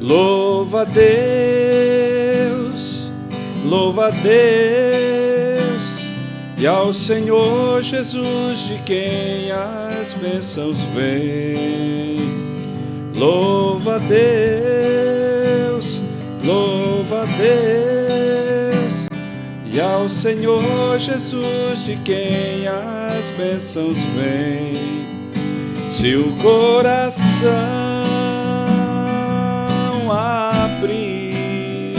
Louva a Deus, louva a Deus, e ao Senhor Jesus, de quem as bênçãos vêm. Louva a Deus, louva a Deus, e ao Senhor Jesus, de quem as bênçãos vêm. Se o coração abrir,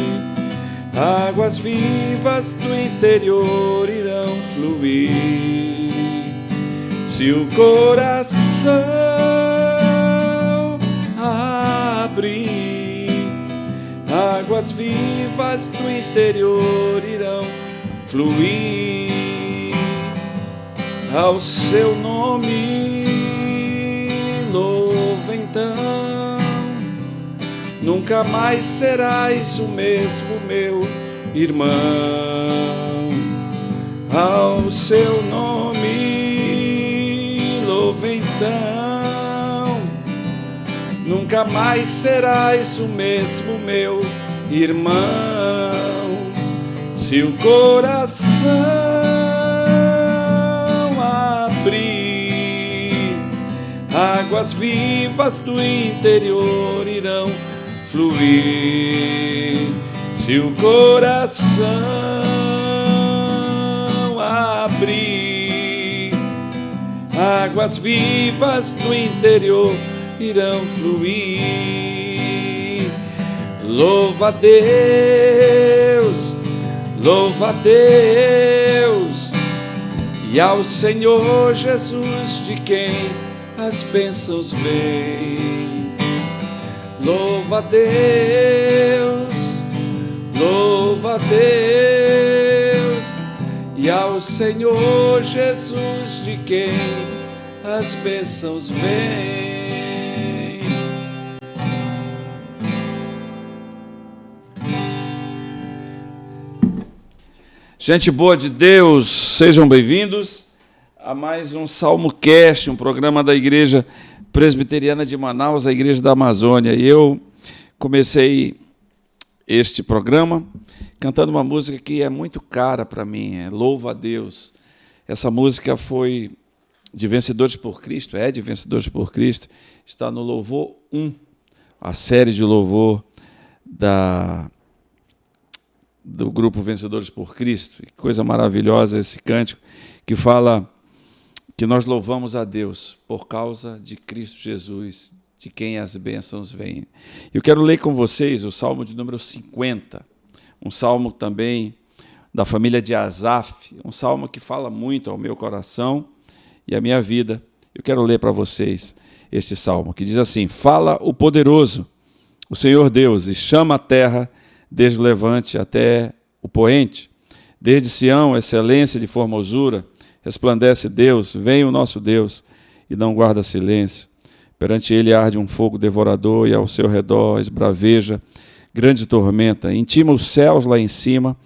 águas vivas do interior irão fluir. Se o coração abrir, águas vivas do interior irão fluir. Ao seu nome louva então, nunca mais serás o mesmo, meu irmão. Ao seu nome louva então, nunca mais serás o mesmo, meu irmão. Se o coração abrir, águas vivas do interior irão fluir. Se o coração abrir, águas vivas do interior irão fluir. Louva a Deus, louva a Deus, e ao Senhor Jesus, de quem as bênçãos vêm. Louva a Deus, louva a Deus, e ao Senhor Jesus, de quem as bênçãos vêm. Gente boa de Deus, sejam bem-vindos a mais um SalmoCast, um programa da Igreja Presbiteriana de Manaus, a Igreja da Amazônia. E eu comecei este programa cantando uma música que é muito cara para mim, é Louva a Deus. Essa música foi de Vencedores por Cristo, é de Vencedores por Cristo, está no Louvor 1, a série de louvor do grupo Vencedores por Cristo. Que coisa maravilhosa esse cântico, que fala que nós louvamos a Deus por causa de Cristo Jesus, de quem as bênçãos vêm. Eu quero ler com vocês o Salmo de número 50, um salmo também da família de Asaf, um salmo que fala muito ao meu coração e à minha vida. Eu quero ler para vocês este salmo, que diz assim: fala o poderoso, o Senhor Deus, e chama a terra desde o levante até o poente. Desde Sião, excelência de formosura, resplandece Deus, vem o nosso Deus, e não guarda silêncio. Perante ele arde um fogo devorador, e ao seu redor esbraveja grande tormenta. Intima os céus lá em cima,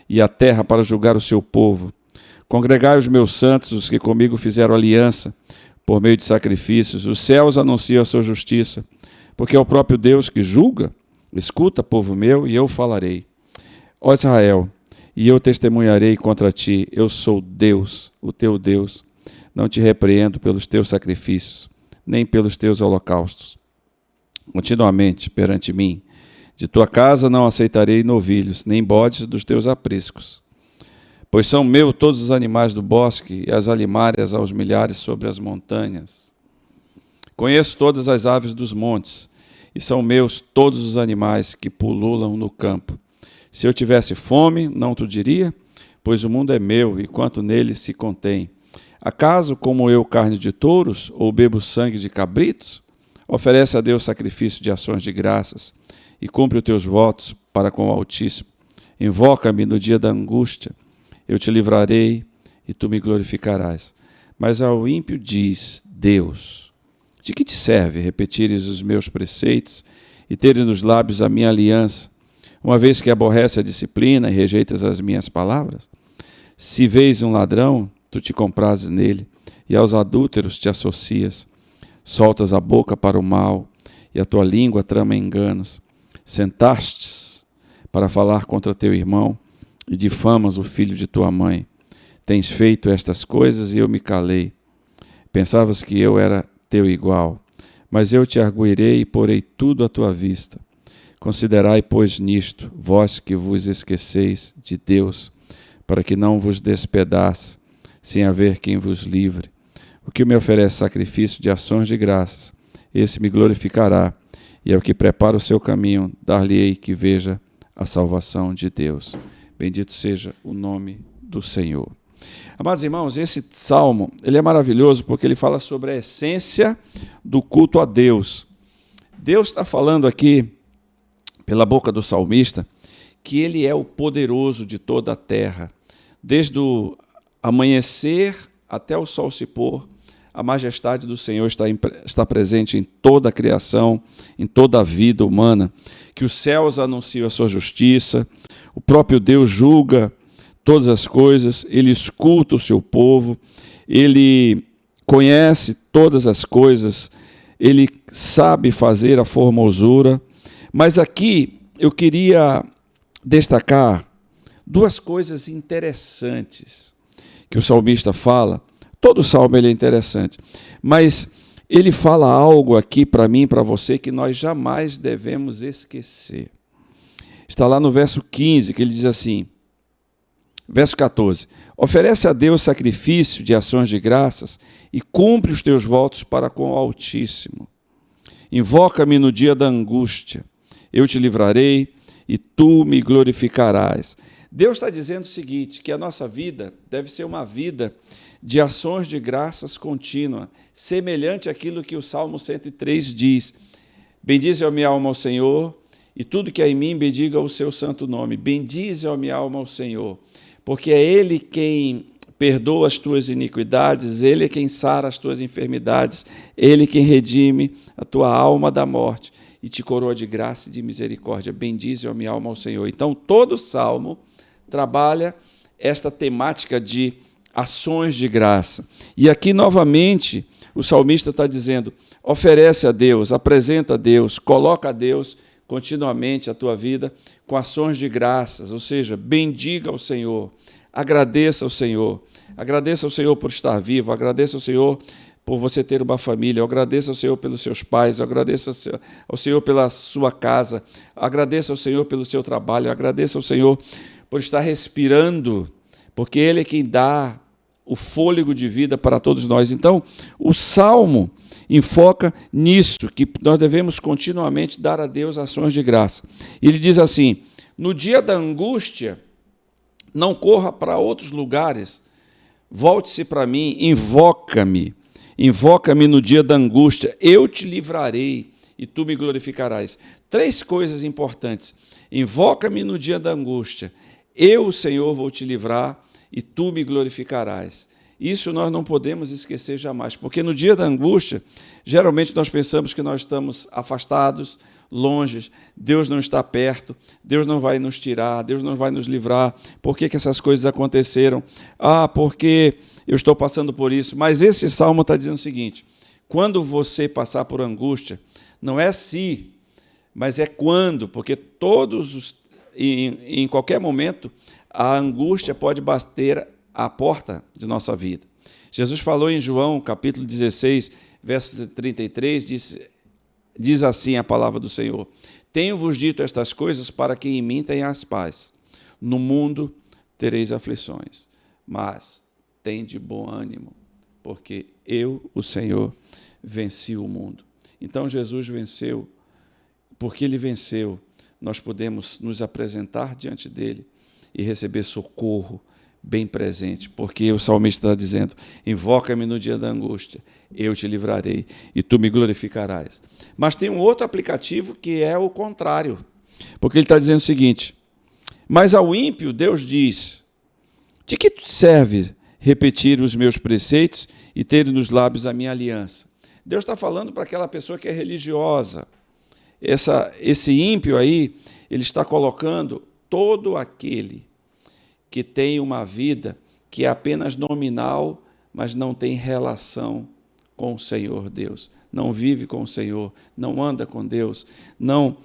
e a terra para julgar o seu povo. Congregai os meus santos, os que comigo fizeram aliança, por meio de sacrifícios. Os céus anunciam a sua justiça, porque é o próprio Deus que julga. Escuta, povo meu, e eu falarei. Ó Israel, e eu testemunharei contra ti. Eu sou Deus, o teu Deus. Não te repreendo pelos teus sacrifícios, nem pelos teus holocaustos. Continuamente perante mim, de tua casa não aceitarei novilhos, nem bodes dos teus apriscos. Pois são meus todos os animais do bosque, e as alimárias aos milhares sobre as montanhas. Conheço todas as aves dos montes, e são meus todos os animais que pululam no campo. Se eu tivesse fome, não te diria, pois o mundo é meu, e quanto nele se contém. Acaso como eu carne de touros, ou bebo sangue de cabritos? Oferece a Deus sacrifício de ações de graças, e cumpre os teus votos para com o Altíssimo. Invoca-me no dia da angústia, eu te livrarei, e tu me glorificarás. Mas ao ímpio diz Deus: de que te serve repetires os meus preceitos e teres nos lábios a minha aliança, uma vez que aborrece a disciplina e rejeitas as minhas palavras? Se vês um ladrão, tu te comprases nele, e aos adúlteros te associas. Soltas a boca para o mal, e a tua língua trama enganos. Sentastes para falar contra teu irmão e difamas o filho de tua mãe. Tens feito estas coisas e eu me calei. Pensavas que eu era teu igual, mas eu te arguirei e porei tudo à tua vista. Considerai, pois, nisto, vós que vos esqueceis de Deus, para que não vos despedace, sem haver quem vos livre. O que me oferece sacrifício de ações de graças, esse me glorificará, e ao que prepara o seu caminho, dar-lhe-ei que veja a salvação de Deus. Bendito seja o nome do Senhor. Amados irmãos, esse salmo ele é maravilhoso porque ele fala sobre a essência do culto a Deus. Deus está falando aqui, pela boca do salmista, que ele é o poderoso de toda a terra. Desde o amanhecer até o sol se pôr, a majestade do Senhor está presente em toda a criação, em toda a vida humana, que os céus anunciam a sua justiça, o próprio Deus julga todas as coisas, ele escuta o seu povo, ele conhece todas as coisas, ele sabe fazer a formosura. Mas aqui eu queria destacar duas coisas interessantes que o salmista fala. Todo salmo ele é interessante, mas ele fala algo aqui para mim e para você que nós jamais devemos esquecer. Está lá no verso 15, que ele diz assim, verso 14, oferece a Deus sacrifício de ações de graças e cumpre os teus votos para com o Altíssimo. Invoca-me no dia da angústia, eu te livrarei e tu me glorificarás. Deus está dizendo o seguinte, que a nossa vida deve ser uma vida de ações de graças contínua, semelhante àquilo que o Salmo 103 diz. Bendize a minha alma ao Senhor, e tudo que há em mim bendiga o seu santo nome. Bendize a minha alma ao Senhor, porque é Ele quem perdoa as tuas iniquidades, Ele é quem sara as tuas enfermidades, Ele quem redime a tua alma da morte e te coroa de graça e de misericórdia. Bendize a minha alma ao Senhor. Então, todo salmo trabalha esta temática de ações de graça. E aqui, novamente, o salmista está dizendo, oferece a Deus, apresenta a Deus, coloca a Deus continuamente a tua vida com ações de graças, ou seja, bendiga ao Senhor, agradeça ao Senhor por estar vivo, agradeça ao Senhor por você ter uma família, agradeça ao Senhor pelos seus pais, agradeça ao Senhor pela sua casa, agradeça ao Senhor pelo seu trabalho, agradeça ao Senhor por estar respirando, porque Ele é quem dá o fôlego de vida para todos nós. Então, o Salmo enfoca nisso, que nós devemos continuamente dar a Deus ações de graça. Ele diz assim, no dia da angústia, não corra para outros lugares, volte-se para mim, invoca-me no dia da angústia, eu te livrarei e tu me glorificarás. 3 coisas importantes, invoca-me no dia da angústia, eu, o Senhor, vou te livrar e tu me glorificarás. Isso nós não podemos esquecer jamais, porque no dia da angústia, geralmente nós pensamos que nós estamos afastados, longe, Deus não está perto, Deus não vai nos tirar, Deus não vai nos livrar. Por que essas coisas aconteceram? Porque eu estou passando por isso. Mas esse salmo está dizendo o seguinte, quando você passar por angústia, não é se, mas é quando, porque em qualquer momento, a angústia pode bater à porta de nossa vida. Jesus falou em João, capítulo 16, verso 33, diz assim a palavra do Senhor, tenho-vos dito estas coisas para que em mim tenhas paz. No mundo tereis aflições, mas tende bom ânimo, porque eu, o Senhor, venci o mundo. Então Jesus venceu, porque Ele venceu, nós podemos nos apresentar diante dEle e receber socorro bem presente, porque o salmista está dizendo, invoca-me no dia da angústia, eu te livrarei e tu me glorificarás. Mas tem um outro aplicativo que é o contrário, porque ele está dizendo o seguinte, mas ao ímpio Deus diz, de que serve repetir os meus preceitos e ter nos lábios a minha aliança? Deus está falando para aquela pessoa que é religiosa. Esse ímpio aí, ele está colocando todo aquele que tem uma vida que é apenas nominal, mas não tem relação com o Senhor Deus. não vive com o Senhor, não anda com Deus, não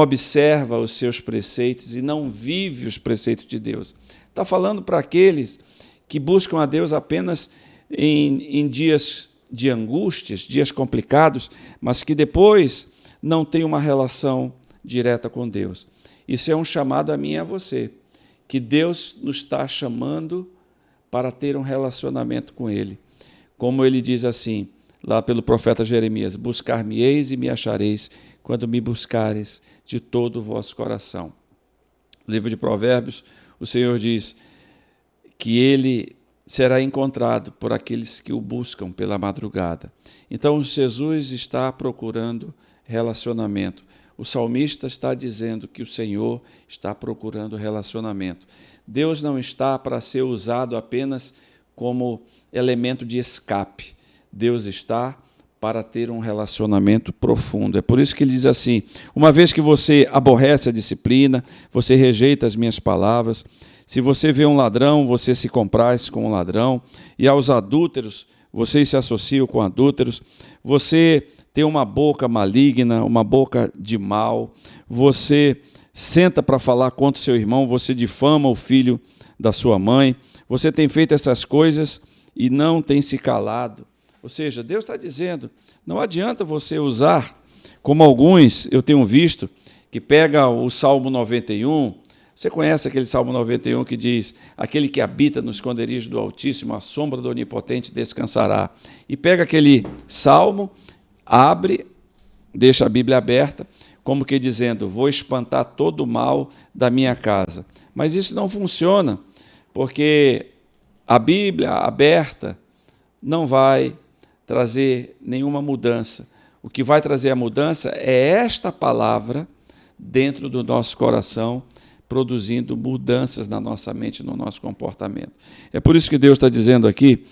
observa os seus preceitos e não vive os preceitos de Deus. Está falando para aqueles que buscam a Deus apenas em dias de angústias, dias complicados, mas que depois não têm uma relação direta com Deus. Isso é um chamado a mim e a você, que Deus nos está chamando para ter um relacionamento com Ele. Como Ele diz assim, lá pelo profeta Jeremias, buscar-me-eis e me achareis, quando me buscares de todo o vosso coração. No livro de Provérbios, o Senhor diz que Ele será encontrado por aqueles que o buscam pela madrugada. Então, Jesus está procurando relacionamento. O salmista está dizendo que o Senhor está procurando relacionamento. Deus não está para ser usado apenas como elemento de escape. Deus está para ter um relacionamento profundo. É por isso que ele diz assim, uma vez que você aborrece a disciplina, você rejeita as minhas palavras, se você vê um ladrão, você se compraz com um ladrão, e aos adúlteros, vocês se associam com adúlteros, você tem uma boca maligna, uma boca de mal, você senta para falar contra o seu irmão, você difama o filho da sua mãe, você tem feito essas coisas e não tem se calado. Ou seja, Deus está dizendo, não adianta você usar, como alguns eu tenho visto, que pega o Salmo 91, você conhece aquele Salmo 91 que diz, aquele que habita no esconderijo do Altíssimo, a sombra do Onipotente descansará. E pega aquele Salmo, abre, deixa a Bíblia aberta, como que dizendo, vou espantar todo o mal da minha casa. Mas isso não funciona, porque a Bíblia aberta não vai trazer nenhuma mudança. O que vai trazer a mudança é esta palavra dentro do nosso coração, produzindo mudanças na nossa mente, no nosso comportamento. É por isso que Deus está dizendo aqui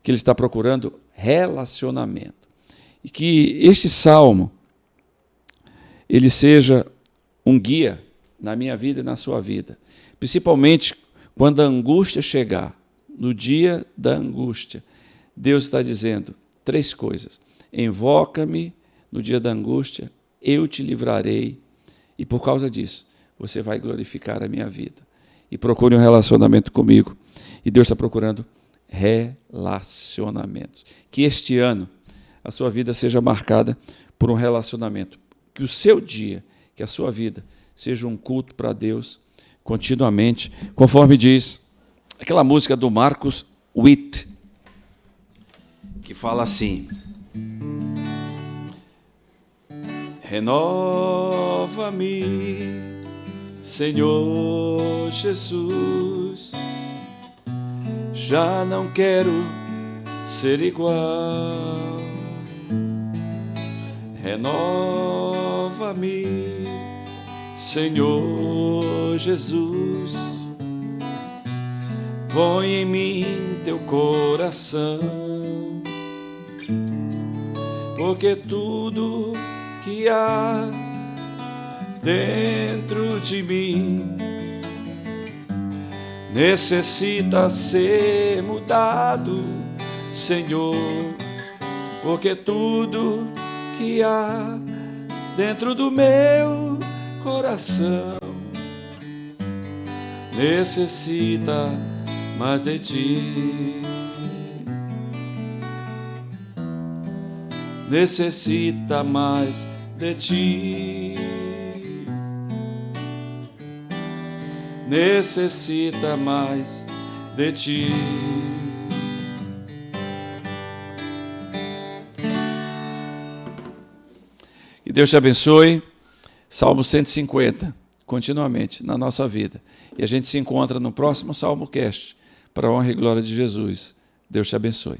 que Ele está procurando relacionamento. E que este salmo, ele seja um guia na minha vida e na sua vida. Principalmente quando a angústia chegar, no dia da angústia, Deus está dizendo 3 coisas. Invoca-me no dia da angústia, eu te livrarei, e por causa disso, você vai glorificar a minha vida. E procure um relacionamento comigo. E Deus está procurando relacionamentos. Que este ano a sua vida seja marcada por um relacionamento. Que o seu dia, que a sua vida, seja um culto para Deus continuamente, conforme diz aquela música do Marcos Witt, que fala assim, renova-me, Senhor Jesus, já não quero ser igual. Renova-me, Senhor Jesus, põe em mim teu coração, porque tudo que há dentro de mim necessita ser mudado, Senhor, porque tudo que há dentro do meu coração necessita mais de ti, necessita mais de ti, necessita mais de ti. Que Deus te abençoe. Salmo 150, continuamente na nossa vida. E a gente se encontra no próximo Salmo Cast, para a honra e glória de Jesus. Deus te abençoe.